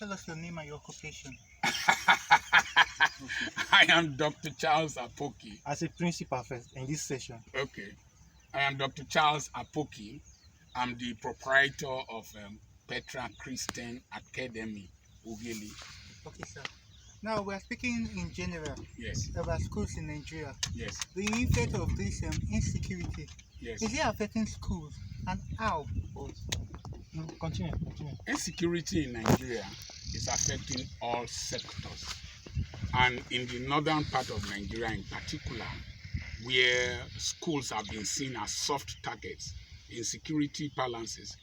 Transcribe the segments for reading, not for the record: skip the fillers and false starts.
tell us your name and your occupation? I am Dr. Charles Apoki. As a principal first in this session. Okay. I am Dr. Charles Apoki. I'm the proprietor of Petra Christian Academy, Ugeli. Okay, sir. Now we are speaking in general. Yes. About schools in Nigeria. Yes. The effect of this insecurity. Yes. Is it affecting schools, and how? Continue. Insecurity in Nigeria is affecting all sectors, and in the northern part of Nigeria in particular, where schools have been seen as soft targets in security balances.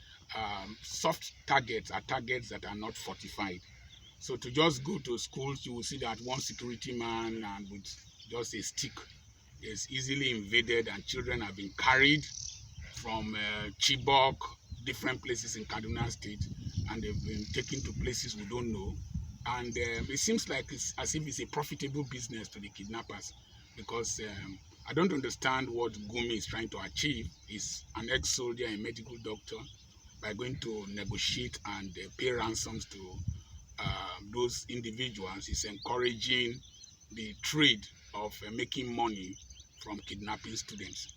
Soft targets are targets that are not fortified. So to just go to schools, you will see that one security man and with just a stick is easily invaded, and children have been carried from Chibok, different places in Kaduna State, and they've been taken to places we don't know. And it seems like it's as if it's a profitable business to the kidnappers, because I don't understand what Gumi is trying to achieve. He's an ex-soldier, a medical doctor, by going to negotiate and pay ransoms to those individuals. He's encouraging the trade of making money from kidnapping students.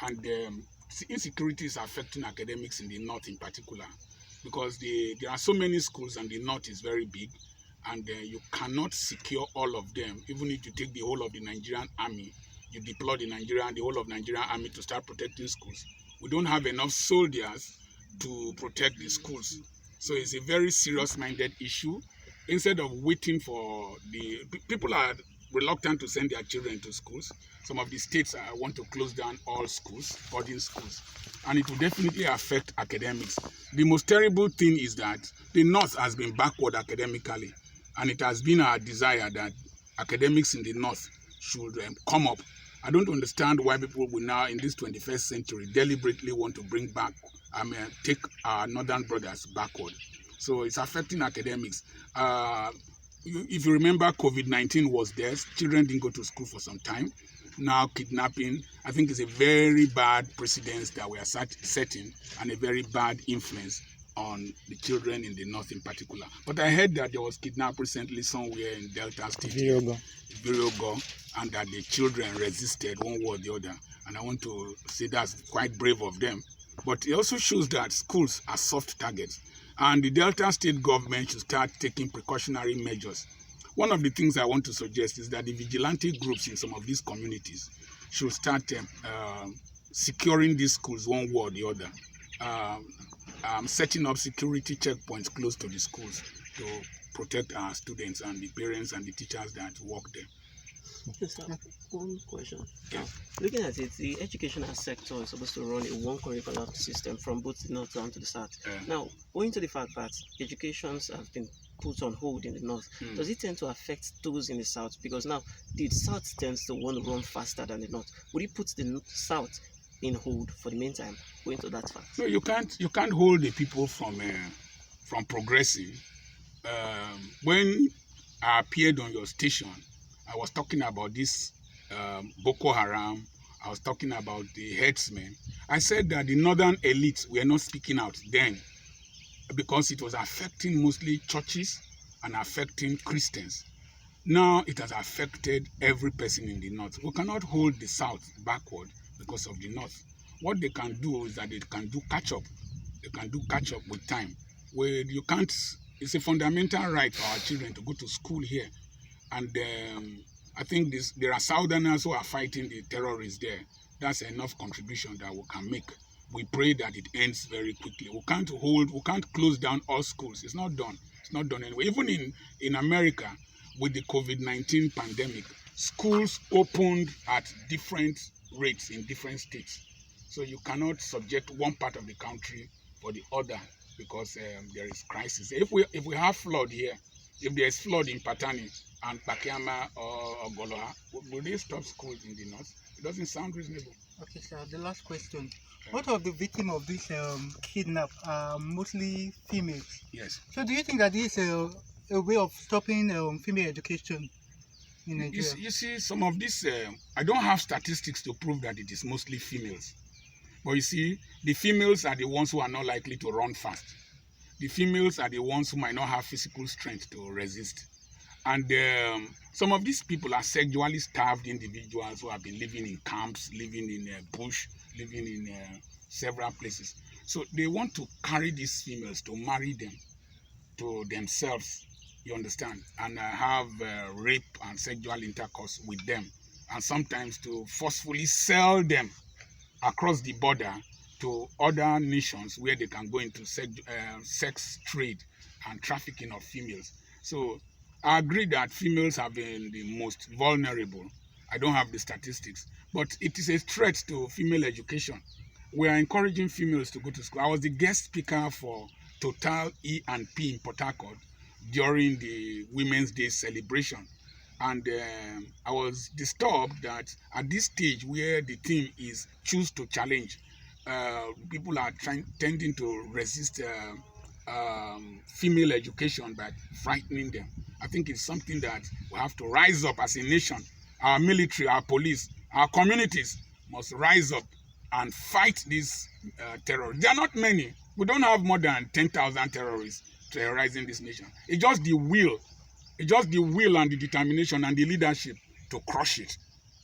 And insecurity is affecting academics in the north in particular, because there are so many schools and the north is very big, and you cannot secure all of them. Even if you take the whole of the Nigerian army, you deploy the whole of Nigerian army to start protecting schools. We don't have enough soldiers to protect the schools. So it's a very serious-minded issue. Instead of waiting for people are reluctant to send their children to schools. Some of the states want to close down all schools, boarding schools, and it will definitely affect academics. The most terrible thing is that the North has been backward academically, and it has been our desire that academics in the North should come up. I don't understand why people will now, in this 21st century, deliberately want to take our northern brothers backward. So it's affecting academics. If you remember, COVID-19 was there. Children didn't go to school for some time. Now kidnapping, I think, is a very bad precedence that we are setting, and a very bad influence on the children in the north in particular. But I heard that there was kidnapped recently somewhere in Delta State, Viriogo, and that the children resisted one way or the other. And I want to say that's quite brave of them. But it also shows that schools are soft targets, and the Delta State government should start taking precautionary measures. One of the things I want to suggest is that the vigilante groups in some of these communities should start securing these schools one way or the other, setting up security checkpoints close to the schools to protect our students and the parents and the teachers that work there. Yes, sir. One question. Now, looking at it, the educational sector is supposed to run a one curriculum system from both the north down to the south. Now, owing to the fact that educations have been put on hold in the north, does it tend to affect those in the south? Because now the south tends to want to run faster than the north. Would it put the south in hold for the meantime, going to that fact? No, you can't hold the people from progressing. When I appeared on your station, I was talking about this Boko Haram. I was talking about the headsmen. I said that the northern elites were not speaking out then, because it was affecting mostly churches and affecting Christians. Now it has affected every person in the north. We cannot hold the south backward because of the north. What they can do is that they can do catch up. They can do catch up with time. Where you can't. It's a fundamental right for our children to go to school here. And I think there are Southerners who are fighting the terrorists there. That's enough contribution that we can make. We pray that it ends very quickly. We can't close down all schools. It's not done. It's not done anyway. Even in America, with the COVID-19 pandemic, schools opened at different rates in different states. So you cannot subject one part of the country for the other, because there is crisis. If we have flood here, if there is flood in Patani and Pakiama or Goloha, will they stop schools in the north? It doesn't sound reasonable. Okay, sir. The last question. What of the victims of this kidnap are mostly females? Yes. So do you think that this is a way of stopping female education in Nigeria? You see, some of this, I don't have statistics to prove that it is mostly females. But you see, the females are the ones who are not likely to run fast. the females are the ones who might not have physical strength to resist. And some of these people are sexually starved individuals who have been living in camps, living in bush, living in several places. So they want to carry these females to marry them to themselves, you understand, and have rape and sexual intercourse with them, and sometimes to forcefully sell them across the border to other nations where they can go into sex trade and trafficking of females. So I agree that females have been the most vulnerable. I don't have the statistics, but it is a threat to female education. We are encouraging females to go to school. I was the guest speaker for Total E&P in Port Harcourt during the Women's Day celebration. And I was disturbed that at this stage where the theme is choose to challenge, people are tending to resist female education by frightening them. I think it's something that we have to rise up as a nation. Our military, our police, our communities must rise up and fight these terrorists. There are not many. We don't have more than 10,000 terrorists terrorizing this nation. It's just the will. It's just the will and the determination and the leadership to crush it.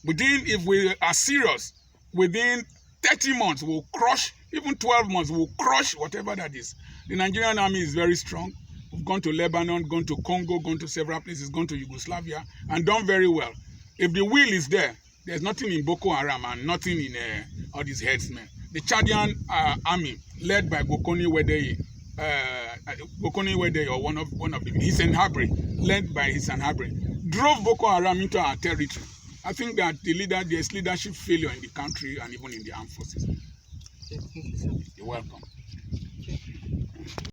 If we are serious, within 30 months, we'll crush, even 12 months, we'll crush whatever that is. The Nigerian army is very strong. We've gone to Lebanon, gone to Congo, gone to several places, gone to Yugoslavia, and done very well. If the will is there, there's nothing in Boko Haram and nothing in all these headsmen. The Chadian army, led by Gokoni Wedeye, or one of them, Hissen Habre, led by Hissen Habre, drove Boko Haram into our territory. I think that there's leadership failure in the country and even in the armed forces. Okay, thank you, sir. You're welcome.